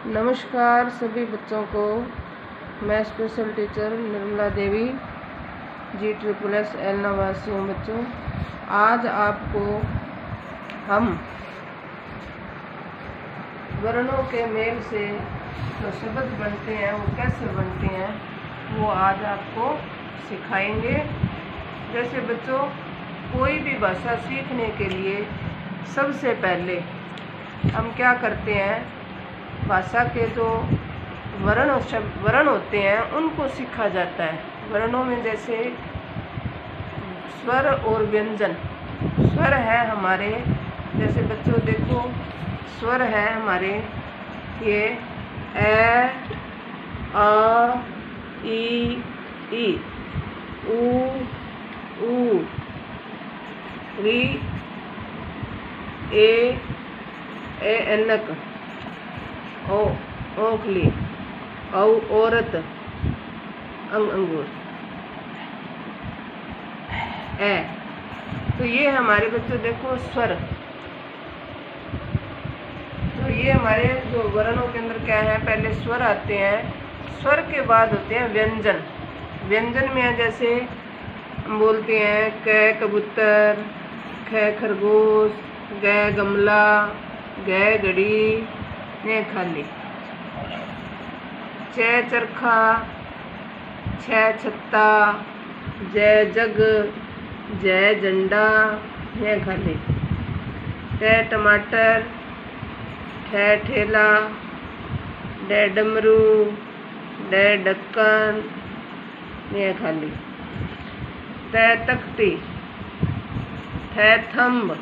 नमस्कार सभी बच्चों को। मैं special teacher Nirmala Devi G++L नवासी हूँ। बच्चों, आज आपको हम वर्णों के मेल से जो शब्द बनते हैं वो कैसे बनते हैं वो आज आपको सिखाएंगे। जैसे बच्चों, कोई भी भाषा सीखने के लिए सबसे पहले हम क्या करते हैं, भाषा के जो वर्ण होते हैं उनको सीखा जाता है। वर्णों में जैसे स्वर और व्यंजन। स्वर है हमारे, जैसे बच्चों देखो, स्वर है हमारे ये ए, आ, ई, ऊ, री, ए, ऐनक, ओ, ओखली, औ, औरत, अंगूर, ए। तो ये हमारे बच्चों देखो स्वर। तो ये हमारे जो वर्णों के अंदर क्या है, पहले स्वर आते हैं, स्वर के बाद होते हैं व्यंजन। व्यंजन में है जैसे हम बोलते हैं क कबूतर, ख खरगोश, ग गमला, ग घड़ी, ने खाली, च चरखा, छ छत्ता, जय जग, जय झंडा, ने खाली, ट टमाटर, ठ ठेला, ड डमरू, ड ढक्कन, ने खाली, त तख्ती, थ थंब,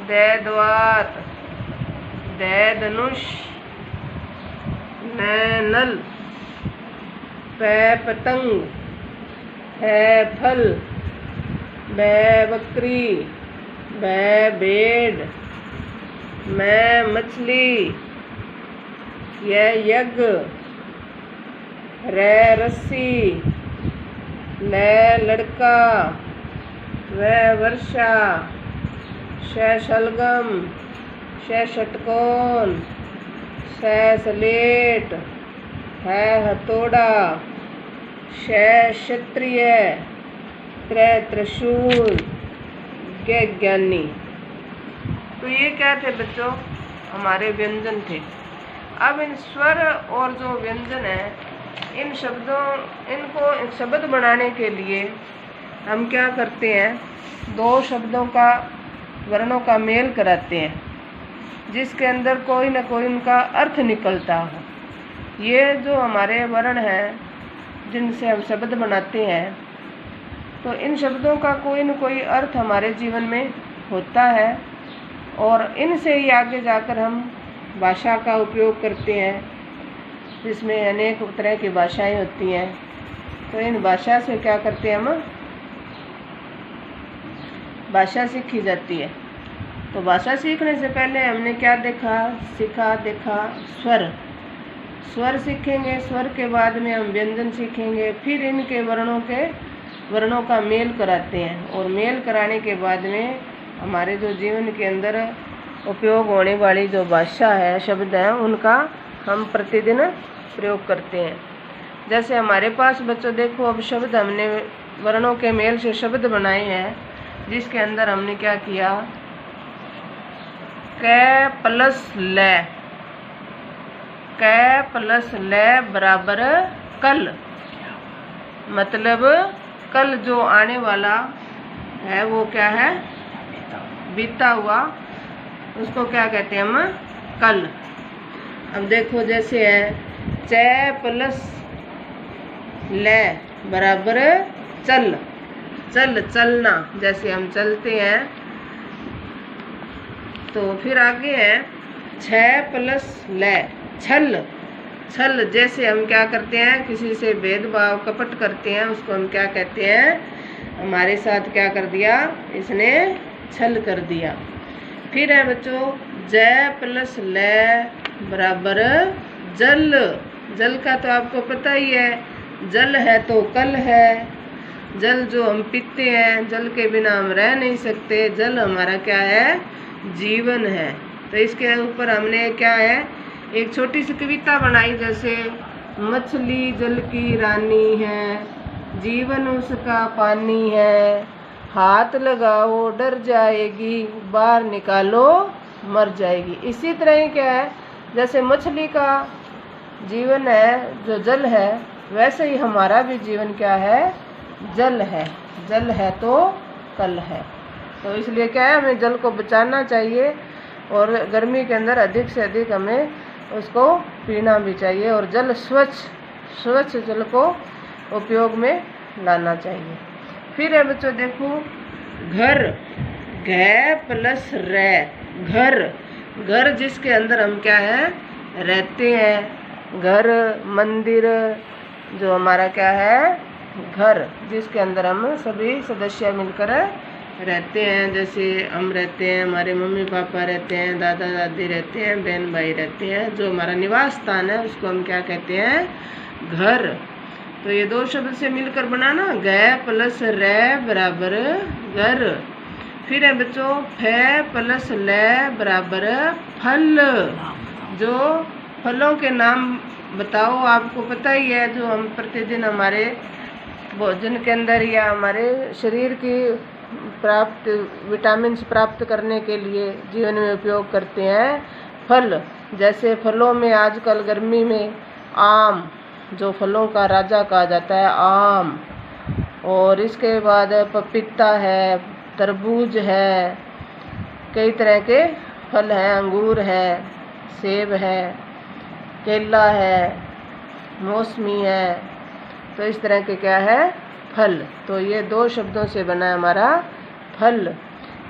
द द्वार, द धनुष, न नल, प पतंग, है फल, ब बकरी, ब भेड़, मैं मछली, यह यज्ञ, रे रस्सी, ल लड़का, व वर्षा, श शलगम, श षटकोण, स स्लेट, है हथौड़ा, श क्षत्रिय, त्र त्रिशूल, ग ज्ञानी। तो ये क्या थे बच्चों, हमारे व्यंजन थे। अब इन स्वर और जो व्यंजन है, इनको शब्द बनाने के लिए हम क्या करते हैं, दो शब्दों का वर्णों का मेल कराते हैं, जिसके अंदर कोई न कोई उनका अर्थ निकलता हो। ये जो हमारे वर्ण हैं जिनसे हम शब्द बनाते हैं, तो इन शब्दों का कोई न कोई अर्थ हमारे जीवन में होता है और इनसे ही आगे जाकर हम भाषा का उपयोग करते हैं, जिसमें अनेक तरह की भाषाएं होती हैं। तो इन भाषा से क्या करते हैं, हम भाषा सीखी जाती है। तो भाषा सीखने से पहले हमने क्या देखा, देखा स्वर सीखेंगे। स्वर के बाद में हम व्यंजन सीखेंगे, फिर इनके वर्णों का मेल कराते हैं और मेल कराने के बाद में हमारे जो जीवन के अंदर उपयोग होने वाली जो भाषा है, शब्द हैं, उनका हम प्रतिदिन प्रयोग करते हैं। जैसे हमारे पास बच्चों देखो, अब शब्द हमने वर्णों के मेल से शब्द बनाए हैं, जिसके अंदर हमने क्या किया, क प्लस ल बराबर कल। मतलब कल जो आने वाला है वो क्या है, बीता हुआ, उसको क्या कहते हैं हम, कल। अब देखो जैसे है च प्लस ल बराबर चल, चलना, जैसे हम चलते हैं। तो फिर आगे है 6 प्लस ल छल, जैसे हम क्या करते हैं, किसी से भेदभाव कपट करते हैं, उसको हम क्या कहते हैं, हमारे साथ क्या कर दिया, इसने छल कर दिया। फिर है बच्चों ज प्लस ल बराबर जल का तो आपको पता ही है, जल है तो कल है। जल जो हम पीते हैं, जल के बिना हम रह नहीं सकते। जल हमारा क्या है, जीवन है। तो इसके ऊपर हमने क्या है, एक छोटी सी कविता बनाई, जैसे मछली जल की रानी है, जीवन उसका पानी है, हाथ लगाओ डर जाएगी, बाहर निकालो मर जाएगी। इसी तरह ही क्या है, जैसे मछली का जीवन है जो जल है, वैसे ही हमारा भी जीवन क्या है, जल है। जल है तो कल है। तो इसलिए क्या है, हमें जल को बचाना चाहिए और गर्मी के अंदर अधिक से अधिक हमें उसको पीना भी चाहिए और जल स्वच्छ जल को उपयोग में लाना चाहिए। फिर है बच्चों देखो, घर, घ प्लस रे, घर, घर जिसके अंदर हम क्या है, रहते हैं। घर, मंदिर जो हमारा क्या है, घर जिसके अंदर हम सभी सदस्य मिलकर रहते हैं। जैसे हम रहते हैं, हमारे मम्मी पापा रहते हैं, दादा दादी रहते हैं, बहन भाई रहते हैं। जो हमारा निवास स्थान है उसको हम क्या कहते हैं, घर। तो ये दो शब्द से मिलकर बना ना, ग प्लस रे बराबर घर। फिर है बच्चों, फ प्लस ल बराबर फल। जो फलों के नाम बताओ, आपको पता ही है, जो हम प्रतिदिन हमारे भोजन के अंदर या हमारे शरीर की प्राप्त विटामिन प्राप्त करने के लिए जीवन में उपयोग करते हैं फल। जैसे फलों में आजकल गर्मी में आम, जो फलों का राजा कहा जाता है, आम। और इसके बाद पपीता है, तरबूज है, कई तरह के फल हैं, अंगूर है, सेब है, केला है, मौसमी है। तो इस तरह के क्या है, फल। तो ये दो शब्दों से बना है हमारा फल।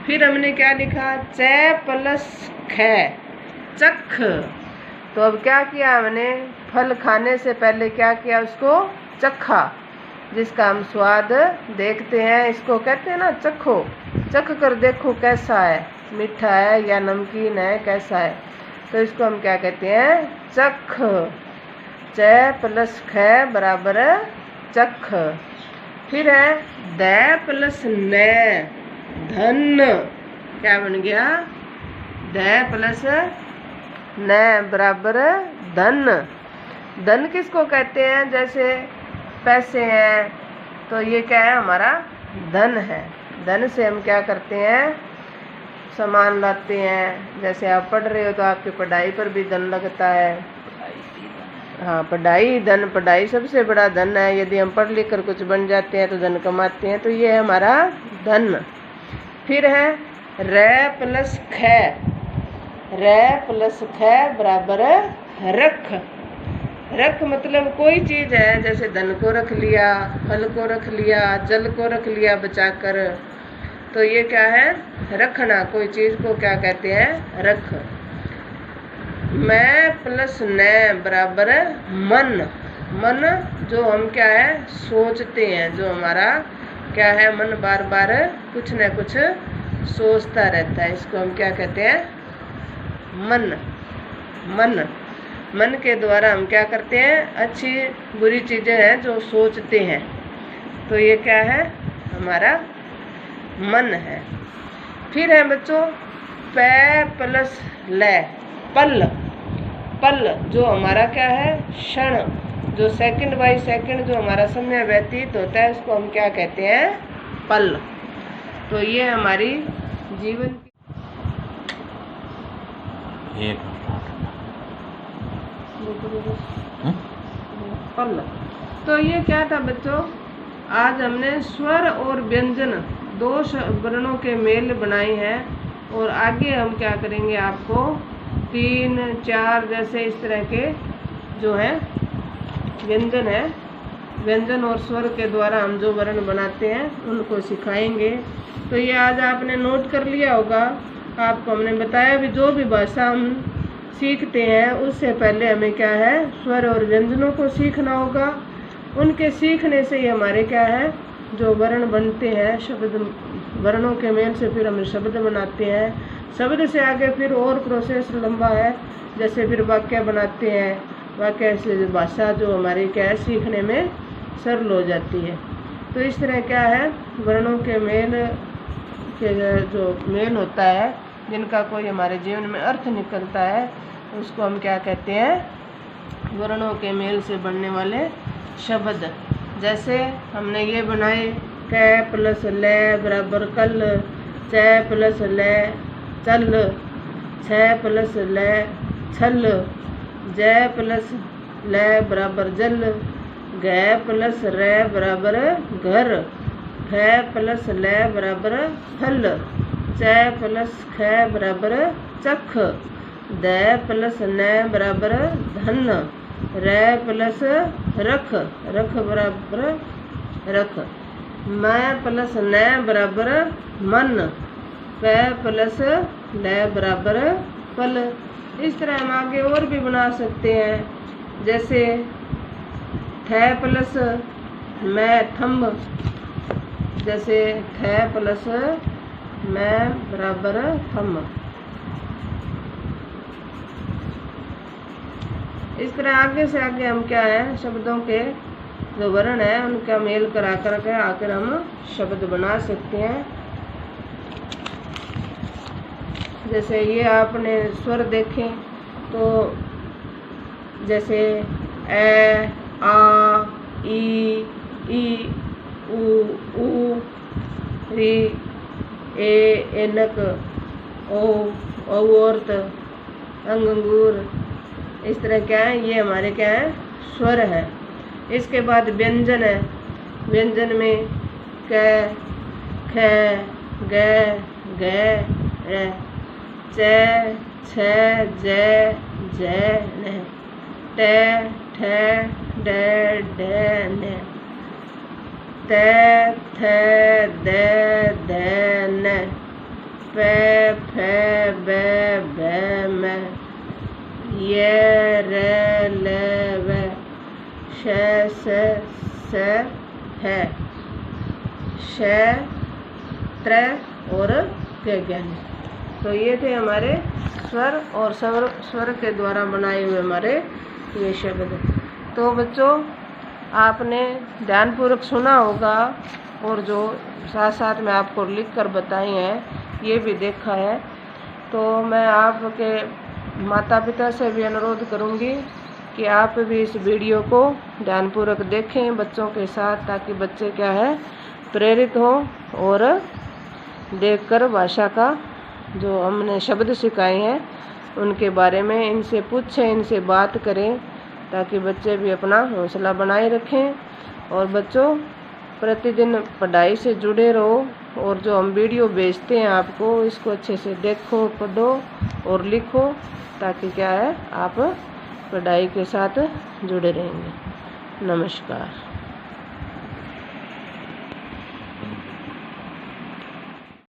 फिर हमने क्या लिखा, च प्लस ख, चख। तो अब क्या किया हमने, फल खाने से पहले क्या किया, उसको चखा, जिसका हम स्वाद देखते हैं। इसको कहते हैं ना चखो, चख कर देखो कैसा है, मीठा है या नमकीन है, कैसा है। तो इसको हम क्या कहते हैं, चख। च प्लस ख बराबर चख। फिर है द प्लस न, धन। क्या बन गया, द प्लस न बराबर धन। धन किसको कहते हैं, जैसे पैसे हैं, तो ये क्या है, हमारा धन है। धन से हम क्या करते हैं, सामान लाते हैं। जैसे आप पढ़ रहे हो तो आपकी पढ़ाई पर भी धन लगता है। हाँ, पढ़ाई धन, पढ़ाई सबसे बड़ा धन है। यदि हम पढ़ लिख कर कुछ बन जाते हैं तो धन कमाते हैं, तो ये है हमारा धन। फिर है र प्लस ख, र प्लस ख बराबर रख। रख मतलब कोई चीज है, जैसे धन को रख लिया, फल को रख लिया, जल को रख लिया बचाकर। तो ये क्या है, रखना। कोई चीज को क्या कहते हैं, रख। मैं प्लस न बराबर मन। मन जो हम क्या है, सोचते हैं। जो हमारा क्या है, मन बार बार कुछ न कुछ सोचता रहता है। इसको हम क्या कहते हैं, मन। मन, मन के द्वारा हम क्या करते हैं, अच्छी बुरी चीजें हैं जो सोचते हैं। तो ये क्या है, हमारा मन है। फिर है बच्चों प प्लस ल, पल। पल जो हमारा क्या है, क्षण। जो सेकंड बाय सेकंड जो हमारा समय व्यतीत होता है, उसको हम क्या कहते हैं, पल। तो ये हमारी जीवन की पल। तो ये क्या था बच्चों, आज हमने स्वर और व्यंजन दो वर्णों के मेल बनाए हैं। और आगे हम क्या करेंगे, आपको 3, 4 जैसे इस तरह के जो है व्यंजन है, व्यंजन और स्वर के द्वारा हम जो वर्ण बनाते हैं उनको सिखाएंगे। तो ये आज आपने नोट कर लिया होगा। आपको हमने बताया भी, जो भी भाषा हम सीखते हैं उससे पहले हमें क्या है, स्वर और व्यंजनों को सीखना होगा। उनके सीखने से ही हमारे क्या है, जो वर्ण बनते हैं, शब्द वर्णों के मेल से फिर हम शब्द बनाते हैं। शब्द से आगे फिर और प्रोसेस लंबा है, जैसे फिर वाक्य बनाते हैं। वाक्य से भाषा जो हमारी क्या है, सीखने में सरल हो जाती है। तो इस तरह क्या है, वर्णों के मेल के जो मेल होता है, जिनका कोई हमारे जीवन में अर्थ निकलता है, उसको हम क्या कहते हैं, वर्णों के मेल से बनने वाले शब्द। जैसे हमने ये बनाए कै प्लस ले बराबर कल, च प्लस ले चल, छ प्लस ले छल, ज प्लस ले बराबर जल, घ प्लस रे बराबर घर, फ प्लस ले बराबर फल, च प्लस ख बराबर चख, द प्लस न बराबर धन, र प्लस रख, रख बराबर रख, म प्लस न बराबर मन, प प्लस ल बराबर पल। इस तरह हम आगे और भी बना सकते हैं। जैसे थ प्लस मैं थम, जैसे थ प्लस मैं बराबर थम। इस तरह आगे से आगे हम क्या है, शब्दों के जो वर्ण है उनका मेल करा कर के आकर हम शब्द बना सकते हैं। जैसे ये आपने स्वर देखें तो जैसे ए आ ई उ ऊ री ए एनक ओ और्त अंग अंगूर, इस तरह क्या है, ये हमारे क्या है, स्वर है। इसके बाद व्यंजन है। व्यंजन में क ख ग घ र, च छ ज झ न, ट ठ ड ढ न, त थ द ध न, प फ ब भ म, य र ल व, श स स ह, श त्र और ज्ञान। तो ये थे हमारे स्वर और स्वर के द्वारा बनाए हुए हमारे ये शब्द। तो बच्चों आपने ध्यानपूर्वक सुना होगा और जो साथ साथ में आपको लिख कर बताई हैं ये भी देखा है। तो मैं आपके माता पिता से भी अनुरोध करूंगी कि आप भी इस वीडियो को ध्यानपूर्वक देखें बच्चों के साथ, ताकि बच्चे क्या है, प्रेरित हों और देखकर भाषा का जो हमने शब्द सिखाए हैं उनके बारे में इनसे पूछें, इनसे बात करें, ताकि बच्चे भी अपना हौसला बनाए रखें। और बच्चों प्रतिदिन पढ़ाई से जुड़े रहो और जो हम वीडियो भेजते हैं आपको इसको अच्छे से देखो, पढ़ो और लिखो, ताकि क्या है आप पढ़ाई के साथ जुड़े रहेंगे। नमस्कार।